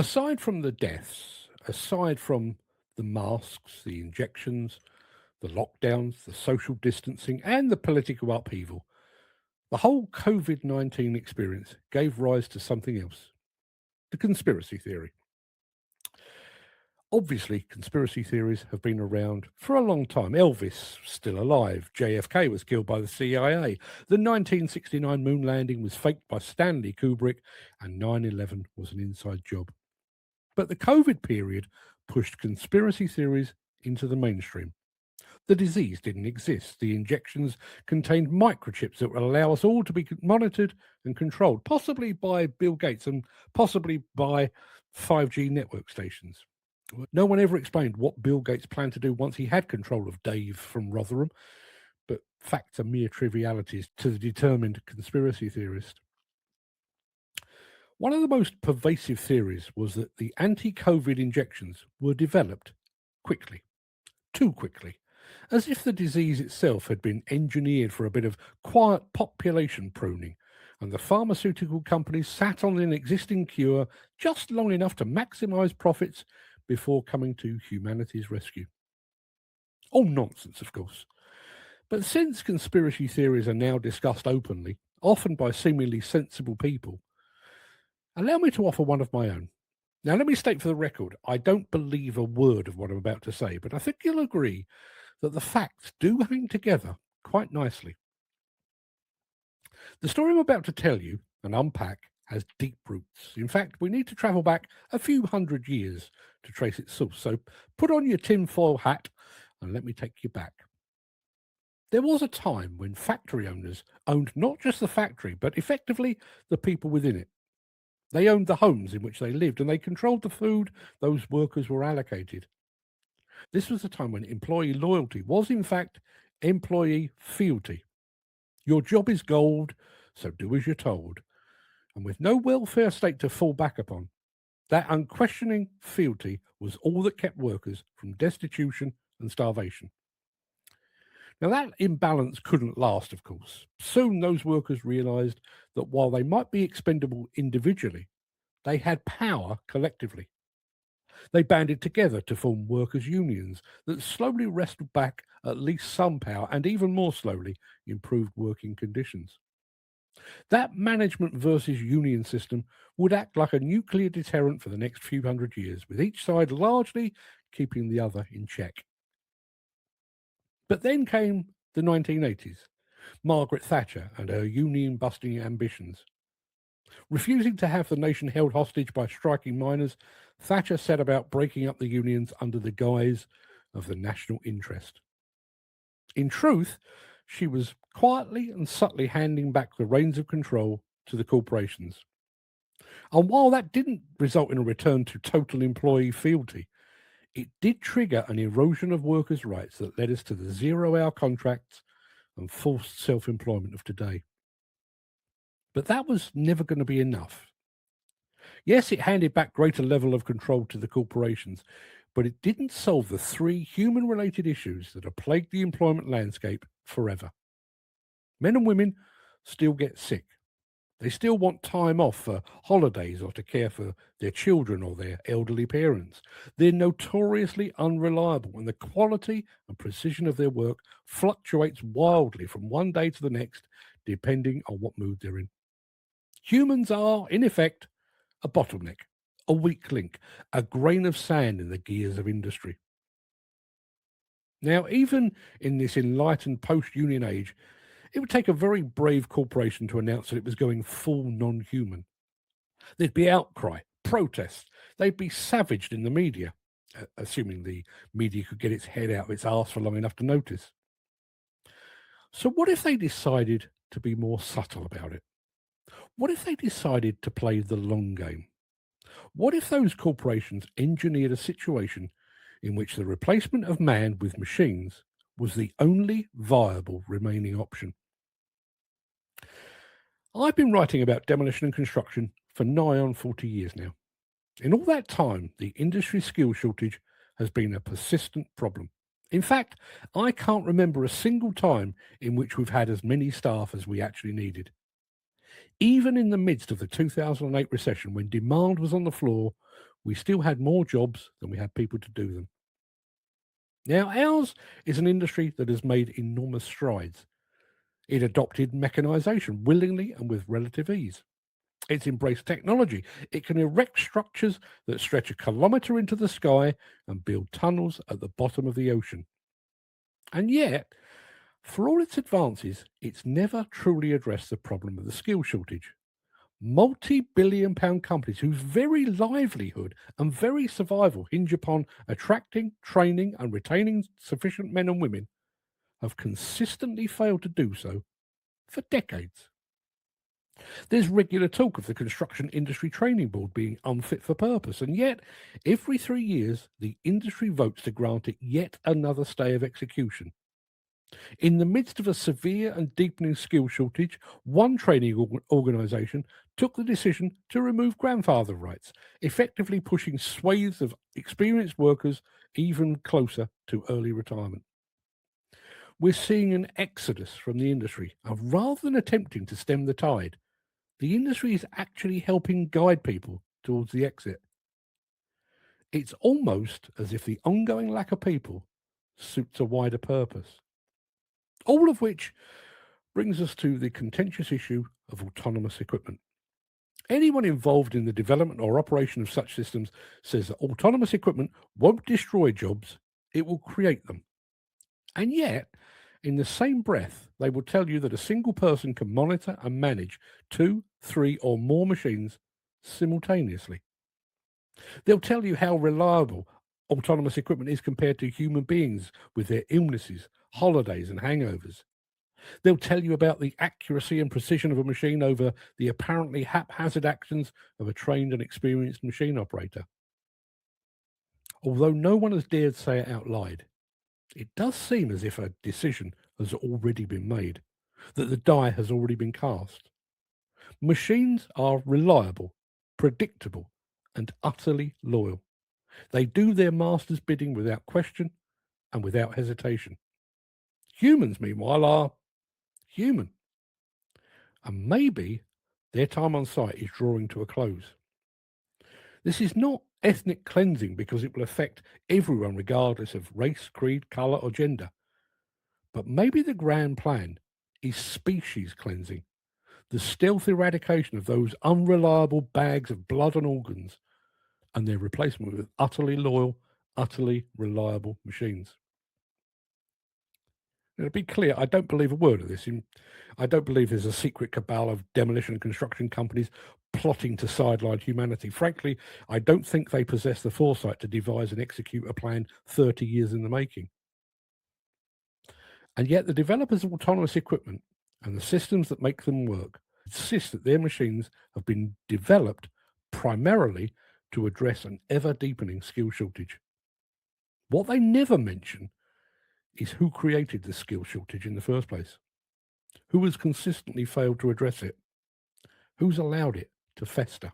Aside from the deaths, aside from the masks, the injections, the lockdowns, the social distancing, and the political upheaval, the whole COVID 19 experience gave rise to something else, the conspiracy theory. Obviously, conspiracy theories have been around for a long time. Elvis, still alive. JFK was killed by the CIA. The 1969 moon landing was faked by Stanley Kubrick, and 9/11 was an inside job. But the COVID period pushed conspiracy theories into the mainstream. The disease didn't exist. The injections contained microchips that would allow us all to be monitored and controlled, possibly by Bill Gates and possibly by 5G network stations. No one ever explained what Bill Gates planned to do once he had control of Dave from Rotherham, but facts are mere trivialities to the determined conspiracy theorist. One of the most pervasive theories was that the anti COVID injections were developed quickly, too quickly, as if the disease itself had been engineered for a bit of quiet population pruning, and the pharmaceutical companies sat on an existing cure just long enough to maximize profits before coming to humanity's rescue. All nonsense, of course. But since conspiracy theories are now discussed openly, often by seemingly sensible people, allow me to offer one of my own. Now, let me state for the record, I don't believe a word of what I'm about to say, but I think you'll agree that the facts do hang together quite nicely. The story I'm about to tell you and unpack has deep roots. In fact, we need to travel back a few hundred years to trace its source. So put on your tinfoil hat and let me take you back. There was a time when factory owners owned not just the factory, but effectively the people within it. They owned the homes in which they lived and they controlled the food those workers were allocated. This was a time when employee loyalty was, in fact, employee fealty. Your job is gold, so do as you're told. And with no welfare state to fall back upon, that unquestioning fealty was all that kept workers from destitution and starvation. Now, that imbalance couldn't last, of course. Soon those workers realised that while they might be expendable individually, they had power collectively. They banded together to form workers' unions that slowly wrestled back at least some power and even more slowly improved working conditions. That management versus union system would act like a nuclear deterrent for the next few hundred years, with each side largely keeping the other in check. But then came the 1980s, Margaret Thatcher and her union-busting ambitions. Refusing to have the nation held hostage by striking miners, Thatcher set about breaking up the unions under the guise of the national interest. In truth, she was quietly and subtly handing back the reins of control to the corporations. And while that didn't result in a return to total employee fealty, it did trigger an erosion of workers' rights that led us to the 0-hour contracts and forced self-employment of today. But that was never going to be enough. Yes, it handed back greater level of control to the corporations, but it didn't solve the three human-related issues that have plagued the employment landscape forever. Men and women still get sick. They still want time off for holidays or to care for their children or their elderly parents. They're notoriously unreliable, and the quality and precision of their work fluctuates wildly from one day to the next, depending on what mood they're in. Humans are, in effect, a bottleneck, a weak link, a grain of sand in the gears of industry. Now, even in this enlightened post-union age, it would take a very brave corporation to announce that it was going full non-human. There'd be outcry, protests. They'd be savaged in the media, assuming the media could get its head out of its arse for long enough to notice. So what if they decided to be more subtle about it? What if they decided to play the long game? What if those corporations engineered a situation in which the replacement of man with machines was the only viable remaining option? I've been writing about demolition and construction for nigh on 40 years now. In all that time, the industry skill shortage has been a persistent problem. In fact, I can't remember a single time in which we've had as many staff as we actually needed. Even in the midst of the 2008 recession, when demand was on the floor, we still had more jobs than we had people to do them. Now, ours is an industry that has made enormous strides. It adopted mechanisation willingly and with relative ease. It's embraced technology. It can erect structures that stretch a kilometre into the sky and build tunnels at the bottom of the ocean. And yet, for all its advances, it's never truly addressed the problem of the skill shortage. Multi-billion-pound companies whose very livelihood and very survival hinge upon attracting, training, and retaining sufficient men and women have consistently failed to do so for decades. There's regular talk of the Construction Industry Training Board being unfit for purpose, and yet every 3 years the industry votes to grant it yet another stay of execution. In the midst of a severe and deepening skill shortage, one training organisation took the decision to remove grandfather rights, effectively pushing swathes of experienced workers even closer to early retirement. We're seeing an exodus from the industry, and rather than attempting to stem the tide, the industry is actually helping guide people towards the exit. It's almost as if the ongoing lack of people suits a wider purpose. All of which brings us to the contentious issue of autonomous equipment. Anyone involved in the development or operation of such systems says that autonomous equipment won't destroy jobs, it will create them. And yet, in the same breath, they will tell you that a single person can monitor and manage 2, 3, or more machines simultaneously. They'll tell you how reliable autonomous equipment is compared to human beings with their illnesses, holidays, and hangovers. They'll tell you about the accuracy and precision of a machine over the apparently haphazard actions of a trained and experienced machine operator. Although no one has dared say it out loud, it does seem as if a decision has already been made, that the die has already been cast. Machines are reliable, predictable, and utterly loyal. They do their master's bidding without question and without hesitation. Humans, meanwhile, are human. And maybe their time on site is drawing to a close. This is not ethnic cleansing because it will affect everyone regardless of race, creed, colour, or gender. But maybe the grand plan is species cleansing, the stealth eradication of those unreliable bags of blood and organs, and their replacement with utterly loyal, utterly reliable machines. Now, to be clear, I don't believe a word of this. I don't believe there's a secret cabal of demolition and construction companies plotting to sideline humanity. Frankly, I don't think they possess the foresight to devise and execute a plan 30 years in the making. And yet the developers of autonomous equipment and the systems that make them work insist that their machines have been developed primarily to address an ever-deepening skill shortage. What they never mention is who created the skill shortage in the first place, who has consistently failed to address it, who's allowed it to fester.